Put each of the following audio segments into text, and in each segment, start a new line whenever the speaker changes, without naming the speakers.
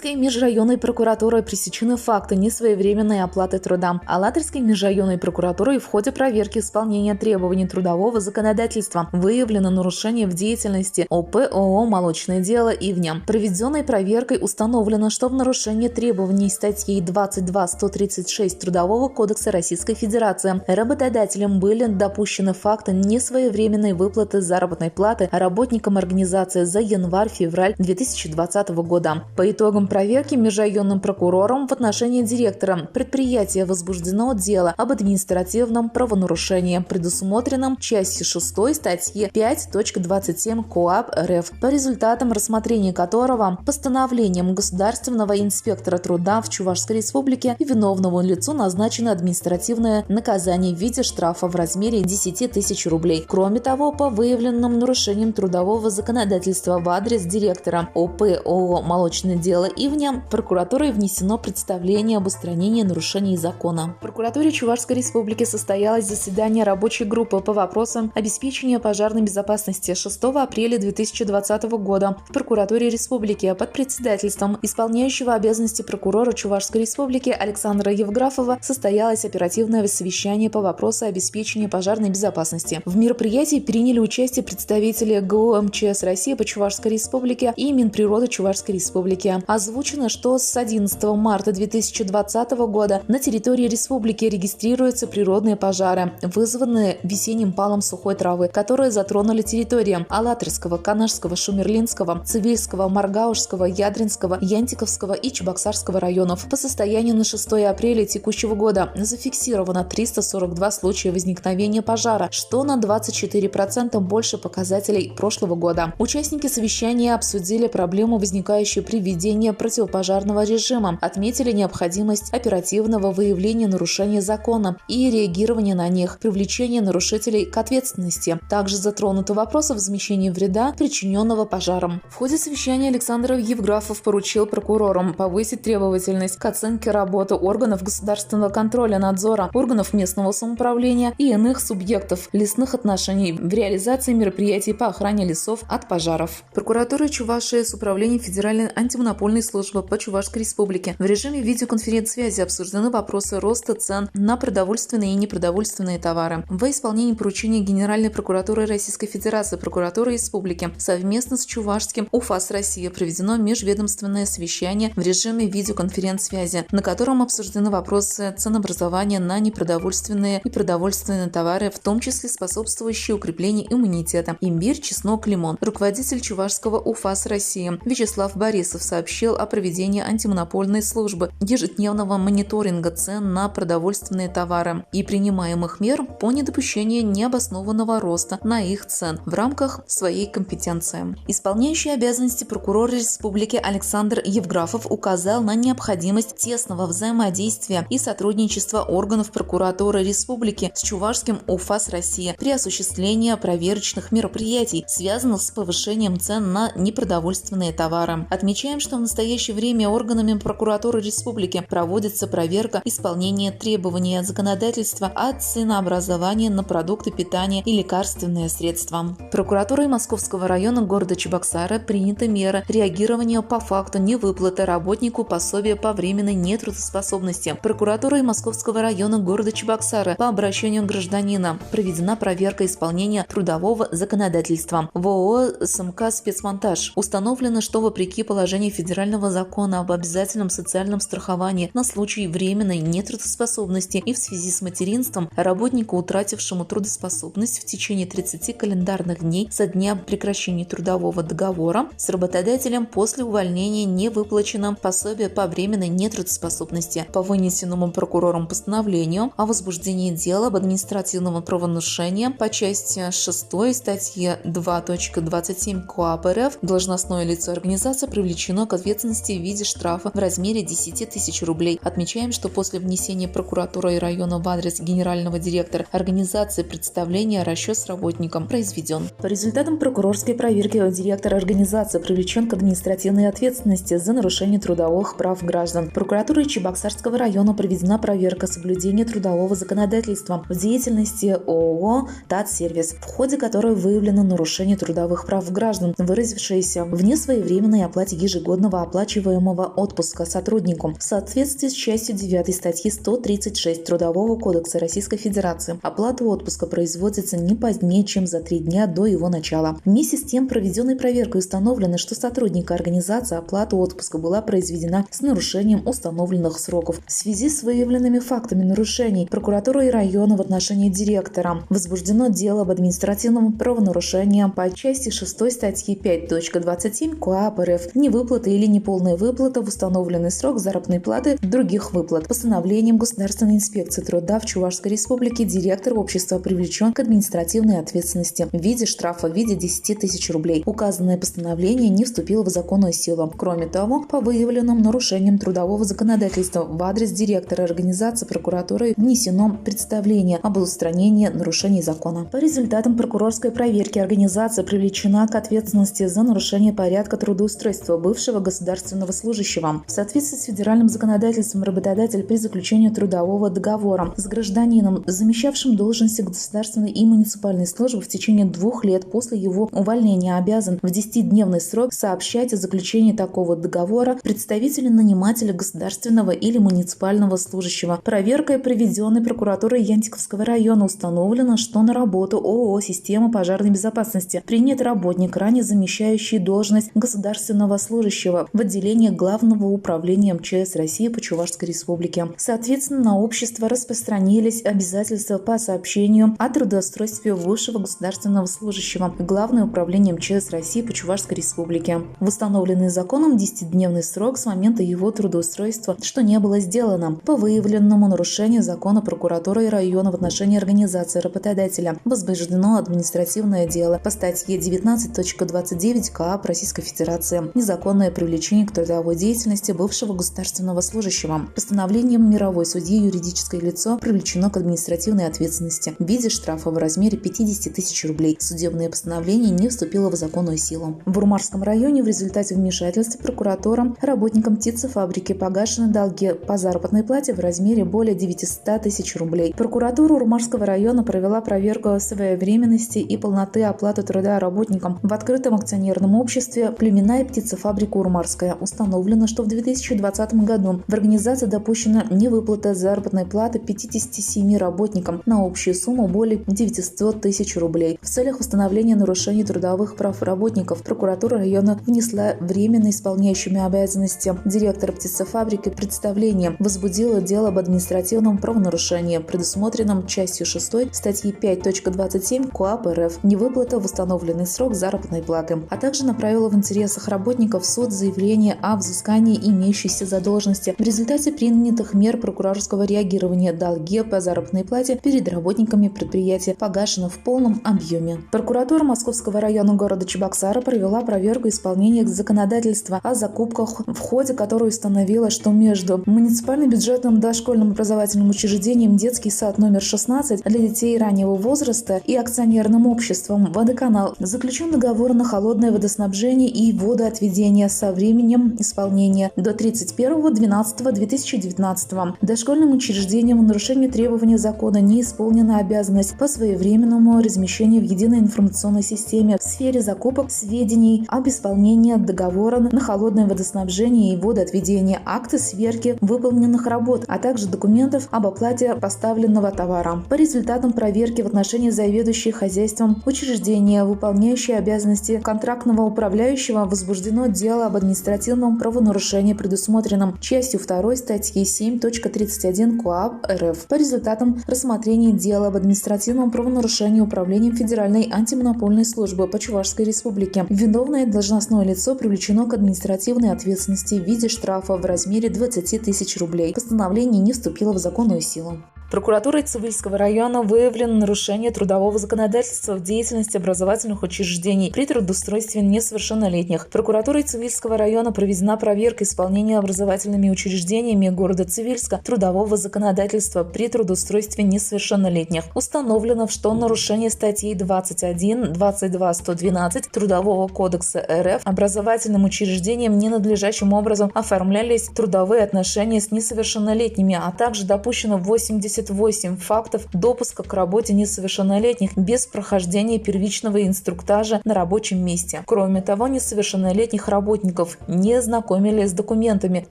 Алатырской межрайонной прокуратурой пресечены факты несвоевременной оплаты труда. Алатырской межрайонной прокуратурой в ходе проверки исполнения требований трудового законодательства выявлено нарушение в деятельности ОП ООО «Молочное дело» Ивня. Проведенной проверкой установлено, что в нарушении требований статьи 22-136 Трудового кодекса Российской Федерации работодателям были допущены факты несвоевременной выплаты заработной платы работникам организации за январь-февраль 2020 года. По итогам проверки межрайонным прокурором в отношении директора предприятия возбуждено дело об административном правонарушении, предусмотренном частью 6 статьи 5.27 КоАП РФ, по результатам рассмотрения которого постановлением государственного инспектора труда в Чувашской Республике виновному лицу назначено административное наказание в виде штрафа в размере 10 тысяч рублей. Кроме того, по выявленным нарушениям трудового законодательства в адрес директора ОП ООО «Молочное дело» Ивня прокуратурой внесено представление об устранении нарушений закона. В прокуратуре Чувашской Республики состоялось заседание рабочей группы по вопросам обеспечения пожарной безопасности 6 апреля 2020 года в прокуратуре республики под председательством исполняющего обязанности прокурора Чувашской Республики Александра Евграфова состоялось оперативное совещание по вопросу обеспечения пожарной безопасности. В мероприятии приняли участие представители ГУ МЧС России по Чувашской Республике и Минприроды Чувашской Республики. Озвучено, что с 11 марта 2020 года на территории республики регистрируются природные пожары, вызванные весенним палом сухой травы, которые затронули территории Алатырского, Канашского, Шумерлинского, Цивильского, Маргаушского, Ядринского, Янтиковского и Чебоксарского районов. По состоянию на 6 апреля текущего года зафиксировано 342 случая возникновения пожара, что на 24% больше показателей прошлого года. Участники совещания обсудили проблему, возникающую при введении противопожарного режима, отметили необходимость оперативного выявления нарушений закона и реагирования на них, привлечения нарушителей к ответственности. Также затронуты вопросы возмещения вреда, причиненного пожаром. В ходе совещания Александр Евграфов поручил прокурорам повысить требовательность к оценке работы органов государственного контроля, надзора, органов местного самоуправления и иных субъектов лесных отношений в реализации мероприятий по охране лесов от пожаров. Прокуратура Чувашии с управлением Федеральной антимонопольной службы по Чувашской Республике в режиме видеоконференц-связи обсуждены вопросы роста цен на продовольственные и непродовольственные товары. Во исполнении поручения Генеральной прокуратуры Российской Федерации, прокуратуры Республики совместно с Чувашским УФАС России проведено межведомственное совещание в режиме видеоконференц-связи, на котором обсуждены вопросы ценообразования на непродовольственные и продовольственные товары, в том числе способствующие укреплению иммунитета. Имбирь, чеснок, лимон. Руководитель Чувашского УФАС России Вячеслав Борисов сообщил о проведении антимонопольной службы ежедневного мониторинга цен на продовольственные товары и принимаемых мер по недопущению необоснованного роста на их цен в рамках своей компетенции. Исполняющий обязанности прокурора республики Александр Евграфов указал на необходимость тесного взаимодействия и сотрудничества органов прокуратуры республики с Чувашским УФАС России при осуществлении проверочных мероприятий, связанных с повышением цен на непродовольственные товары. Отмечаем, что в настоящее время органами прокуратуры республики проводится проверка исполнения требований законодательства о ценообразовании на продукты питания и лекарственные средства. Прокуратурой Московского района города Чебоксары приняты меры реагирования по факту невыплаты работнику пособия по временной нетрудоспособности. Прокуратурой Московского района города Чебоксары по обращению гражданина проведена проверка исполнения трудового законодательства. В ООО «СМК Спецмонтаж» установлено, что вопреки положению федерального закона об обязательном социальном страховании на случай временной нетрудоспособности и в связи с материнством работнику, утратившему трудоспособность в течение 30 календарных дней со дня прекращения трудового договора с работодателем после увольнения не выплачено пособие по временной нетрудоспособности. По вынесенному прокурором постановлению о возбуждении дела об административном правонарушении по части 6 статьи 2.27 КоАП РФ должностное лицо организации привлечено к ответственности в виде штрафа в размере 10 тысяч рублей. Отмечаем, что после внесения прокуратуры района в адрес генерального директора организации представления расчет с работником произведен. По результатам прокурорской проверки директор организации привлечен к административной ответственности за нарушение трудовых прав граждан. Прокуратурой Чебоксарского района проведена проверка соблюдения трудового законодательства в деятельности ООО «Татсервис», в ходе которой выявлено нарушение трудовых прав граждан, выразившееся в несвоевременной оплате ежегодного оплачиваемого отпуска сотруднику в соответствии с частью 9 статьи 136 Трудового кодекса Российской Федерации. Оплата отпуска производится не позднее, чем за 3 дня до его начала. Вместе с тем, проведенной проверкой установлено, что сотрудника организации оплата отпуска была произведена с нарушением установленных сроков. В связи с выявленными фактами нарушений прокуратурой района в отношении директора возбуждено дело об административном правонарушении по части 6 статьи 5.27 КоАП РФ «Невыплата или неполная выплата в установленный срок заработной платы других выплат». Постановлением Государственной инспекции труда в Чувашской Республике директор общества привлечен к административной ответственности в виде штрафа в виде 10 тысяч рублей. Указанное постановление не вступило в законную силу. Кроме того, по выявленным нарушениям трудового законодательства в адрес директора организации прокуратурой внесено представление об устранении нарушений закона. По результатам прокурорской проверки организация привлечена к ответственности за нарушение порядка трудоустройства бывшего государственного служащего. В соответствии с федеральным законодательством работодатель при заключении трудового договора с гражданином, замещавшим должности государственной и муниципальной службы в течение 2 лет после его увольнения, обязан в 10-дневный срок сообщать о заключении такого договора представителю нанимателя государственного или муниципального служащего. Проверкой, проведенной прокуратурой Янтиковского района, установлено, что на работу ООО «Система пожарной безопасности» принят работник, ранее замещающий должность государственного служащего в отделении Главного управления МЧС России по Чувашской Республике. Соответственно, на общество распространились обязательства по сообщению о трудоустройстве бывшего государственного служащего в Главное управление МЧС России по Чувашской Республике в установленный законом 10-дневный срок с момента его трудоустройства, что не было сделано. По выявленному нарушению закона прокуратурой района в отношении организации работодателя возбуждено административное дело по статье 19.29 КоАП Российской Федерации «Незаконное привлечение к трудовой деятельности бывшего государственного служащего». Постановлением мировой судьи юридическое лицо привлечено к административной ответственности в виде штрафа в размере 50 тысяч рублей. Судебное постановление не вступило в законную силу. В Урмарском районе в результате вмешательства прокуратура работникам птицефабрики погашены долги по заработной плате в размере более 900 тысяч рублей. Прокуратура Урмарского района провела проверку своевременности и полноты оплаты труда работникам в открытом акционерном обществе «Племенная птицефабрика Урмарская». Установлено, что в 2020 году в организации допущена невыплата заработной платы 57 работникам на общую сумму более 900 тысяч рублей. В целях установления нарушений трудовых прав работников прокуратура района внесла временно исполняющими обязанности директора птицефабрики представление, возбудила дело об административном правонарушении, предусмотренном частью 6 статьи 5.27 КоАП РФ «Невыплата в установленный срок заработной платы», а также направила в интересах работников в суд заявление о взыскании имеющейся задолженности. В результате принятых мер прокурорского реагирования долги по заработной плате перед работниками предприятия погашено в полном объеме. Прокуратура Московского района города Чебоксары провела проверку исполнения законодательства о закупках, в ходе которой установила, что между муниципальным бюджетным дошкольным образовательным учреждением «Детский сад номер 16» для детей раннего возраста и акционерным обществом «Водоканал» заключен договор на холодное водоснабжение и водоотведение со временем исполнения до 31.12.2019. Дошкольным учреждением в нарушении требований закона не исполнена обязанность по своевременному размещению в единой информационной системе в сфере закупок сведений об исполнении договора на холодное водоснабжение и водоотведение, акты сверки выполненных работ, а также документов об оплате поставленного товара. По результатам проверки в отношении заведующей хозяйством учреждения, выполняющей обязанности контрактного управляющего, возбуждено дело об административном правонарушении, предусмотренном частью 2 статьи 7.31 КоАП РФ. По результатам рассмотрения дела об административном правонарушении Управлением Федеральной антимонопольной службы по Чувашской Республике виновное должностное лицо привлечено к административной ответственности в виде штрафа в размере 20 тысяч рублей. Постановление не вступило в законную силу. Прокуратурой Цивильского района выявлено нарушение трудового законодательства в деятельности образовательных учреждений при трудоустройстве несовершеннолетних. Прокуратурой Цивильского района проведена проверка исполнения образовательными учреждениями города Цивильска трудового законодательства при трудоустройстве несовершеннолетних. Установлено, что нарушение статей 21, 22, 112 Трудового кодекса РФ образовательным учреждениям ненадлежащим образом оформлялись трудовые отношения с несовершеннолетними, а также допущено 80 78 фактов допуска к работе несовершеннолетних без прохождения первичного инструктажа на рабочем месте. Кроме того, несовершеннолетних работников не знакомили с документами,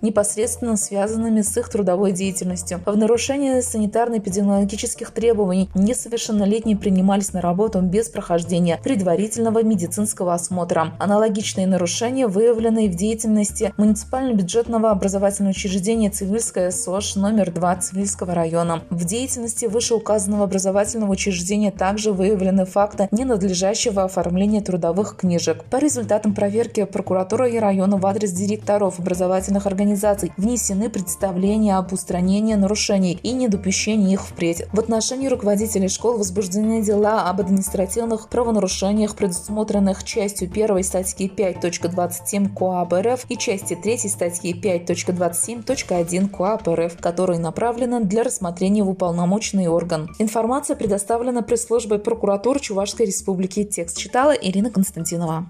непосредственно связанными с их трудовой деятельностью. В нарушение санитарно-эпидемиологических требований несовершеннолетние принимались на работу без прохождения предварительного медицинского осмотра. Аналогичные нарушения выявлены в деятельности муниципально-бюджетного образовательного учреждения Цивильская СОЖ номер 2 Цивильского района. В деятельности вышеуказанного образовательного учреждения также выявлены факты ненадлежащего оформления трудовых книжек. По результатам проверки прокуратуры района в адрес директоров образовательных организаций внесены представления об устранении нарушений и недопущении их впредь. В отношении руководителей школ возбуждены дела об административных правонарушениях, предусмотренных частью 1 статьи 5.27 КоАП РФ и части 3 статьи 5.27.1 КоАП РФ, которые направлены для рассмотрения в уполномоченный орган. Информация предоставлена пресс-службой прокуратуры Чувашской Республики. Текст читала Ирина Константинова.